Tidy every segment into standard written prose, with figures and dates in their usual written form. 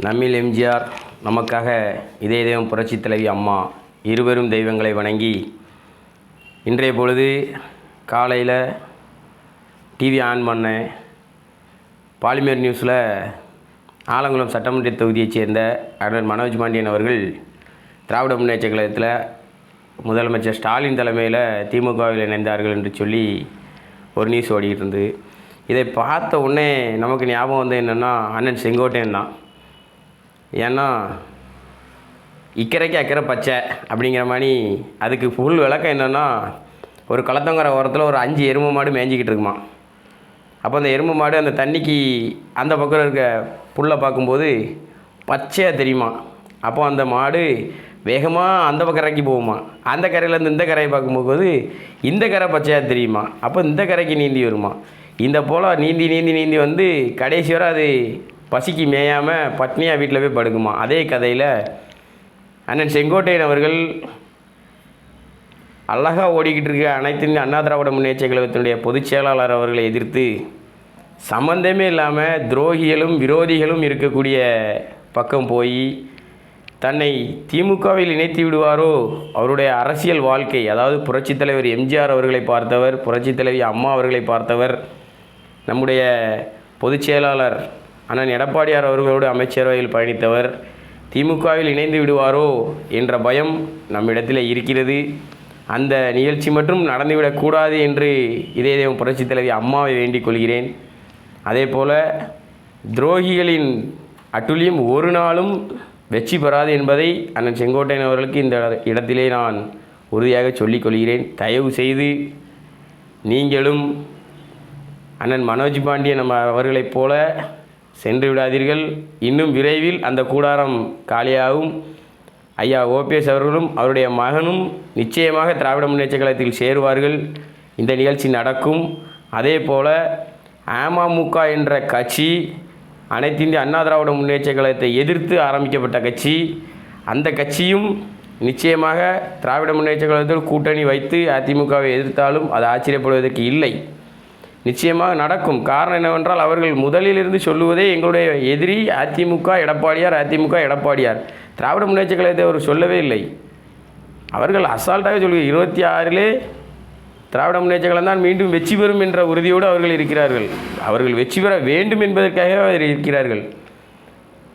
நம்மில் எம்ஜிஆர், நமக்காக இதே தெய்வம் புரட்சித் தலைவி அம்மா இருவரும் தெய்வங்களை வணங்கி இன்றைய பொழுது காலையில் டிவி ஆன் பண்ணேன். பாலிமர் நியூஸில் ஆலங்குளம் சட்டமன்ற தொகுதியைச் சேர்ந்த அண்ணன் மனோஜ் பாண்டியன் அவர்கள் திராவிட முன்னேற்றக் கழகத்தில் முதலமைச்சர் ஸ்டாலின் தலைமையில் திமுகவில் இணைந்தார்கள் என்று சொல்லி ஒரு நியூஸ் ஓடிக்கிட்டு இருந்து, இதை பார்த்த உடனே நமக்கு ஞாபகம் வந்து என்னென்னா அண்ணன் செங்கோட்டையன் தான். ஏன்னா இக்கரைக்கு அக்கறை பச்சை அப்படிங்கிற மாதிரி அதுக்கு ஃபுல் விளக்கம் என்னென்னா, ஒரு களத்தங்கரை ஓரத்தில் ஒரு 5 எருமை மாடு மேய்ஞ்சிக்கிட்டு இருக்குமா. அப்போ அந்த எருமை மாடு அந்த தண்ணிக்கு அந்த பக்கம் இருக்க புல்லை பார்க்கும்போது பச்சையாக தெரியுமா. அப்போ அந்த மாடு வேகமாக அந்த பக்கம் கரைக்கு போகுமா. அந்த கரையிலேருந்து இந்த கரையை பார்க்கும்போது இந்த கரை பச்சையாக தெரியுமா. அப்போ இந்த கரைக்கு நீந்தி வருமா. இந்த போல் நீந்தி நீந்தி நீந்தி வந்து கடைசி வரை அது பசிக்கு மேயாமல் பட்னியாக வீட்டில் போய் படுக்குமா. அதே கதையில் அண்ணன் செங்கோட்டையன் அவர்கள் அழகாக ஓடிக்கிட்டு இருக்க அனைத்து இந்திய அண்ணா திராவிட முன்னேற்றக் கழகத்தினுடைய பொதுச் செயலாளர் அவர்களை எதிர்த்து சம்பந்தமே இல்லாமல் துரோகிகளும் விரோதிகளும் இருக்கக்கூடிய பக்கம் போய் தன்னை திமுகவில் இணைத்து விடுவாரோ அவருடைய அரசியல் வாழ்க்கை, அதாவது புரட்சித் தலைவர் எம்ஜிஆர் அவர்களை பார்த்தவர், புரட்சித் தலைவி அம்மா அவர்களை பார்த்தவர், நம்முடைய பொதுச் செயலாளர் அண்ணன் எடப்பாடியார் அவர்களோடு அமைச்சரவையில் பயணித்தவர், திமுகவில் இணைந்து விடுவாரோ என்ற பயம் நம்மிடத்தில் இருக்கிறது. அந்த நிகழ்ச்சி மட்டும் நடந்துவிடக்கூடாது என்று இதே தெய்வம் புரட்சித் தலைவி அம்மாவை வேண்டிக் கொள்கிறேன். அதே போல் துரோகிகளின் அட்டுழியம் ஒரு நாளும் வெற்றி பெறாது என்பதை அண்ணன் செங்கோட்டையன் அவர்களுக்கு இந்த இடத்திலே நான் உறுதியாக சொல்லிக் கொள்கிறேன். தயவு செய்து நீங்களும் அண்ணன் மனோஜ் பாண்டியன் அவர்களைப் போல சென்று விடாதீர்கள். இன்னும் விரைவில் அந்த கூடாரம் காலியாகும். ஐயா ஓபிஎஸ் அவர்களும் அவருடைய மகனும் நிச்சயமாக திராவிட முன்னேற்றக் கழகத்தில் சேருவார்கள். இந்த நிகழ்ச்சி நடக்கும். அதே போல் அமமுக என்ற கட்சி அனைத்து இந்திய அண்ணா திராவிட முன்னேற்றக் கழகத்தை எதிர்த்து ஆரம்பிக்கப்பட்ட கட்சி. அந்த கட்சியும் நிச்சயமாக திராவிட முன்னேற்றக் கழகத்தில் கூட்டணி வைத்து அதிமுகவை எதிர்த்தாலும் அது ஆச்சரியப்படுவதற்கு இல்லை. நிச்சயமாக நடக்கும். காரணம் என்னவென்றால் அவர்கள் முதலிலிருந்து சொல்லுவதே எங்களுடைய எதிரி அதிமுக எடப்பாடியார், அதிமுக எடப்பாடியார். திராவிட முன்னேற்றக் கழகத்தை அவர் சொல்லவே இல்லை. அவர்கள் அசால்ட்டாக சொல்லுவார். 26 திராவிட முன்னேற்றக் கழகம் தான் மீண்டும் வெற்றி பெறும் என்ற உறுதியோடு அவர்கள் இருக்கிறார்கள். அவர்கள் வெற்றி பெற வேண்டும் என்பதற்காக அவர் இருக்கிறார்கள்.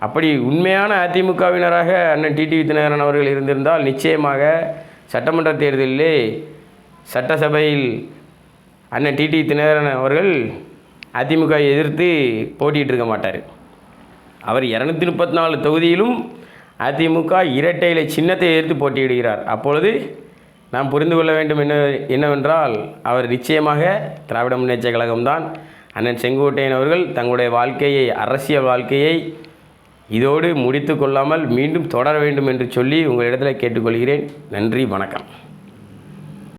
அப்படி உண்மையான அதிமுகவினராக அண்ணன் டிடிவி தினகரன் அவர்கள் இருந்திருந்தால் நிச்சயமாக சட்டமன்ற தேர்தலிலே சட்டசபையில் அண்ணன் டிடிவி தினகரன் அவர்கள் அதிமுக எதிர்த்து போட்டியிட்டு இருக்க மாட்டார். அவர் 234 தொகுதியிலும் அதிமுக இரட்டை இலை சின்னத்தை எதிர்த்து போட்டியிடுகிறார். அப்பொழுது நாம் புரிந்து கொள்ள வேண்டும் என்னவென்றால் அவர் நிச்சயமாக திராவிட முன்னேற்றக் கழகம்தான். அண்ணன் செங்கோட்டையன் அவர்கள் தங்களுடைய வாழ்க்கையை, அரசியல் வாழ்க்கையை இதோடு முடித்து கொள்ளாமல் மீண்டும் தொடர வேண்டும் என்று சொல்லி உங்களிடத்தில் கேட்டுக்கொள்கிறேன். நன்றி, வணக்கம்.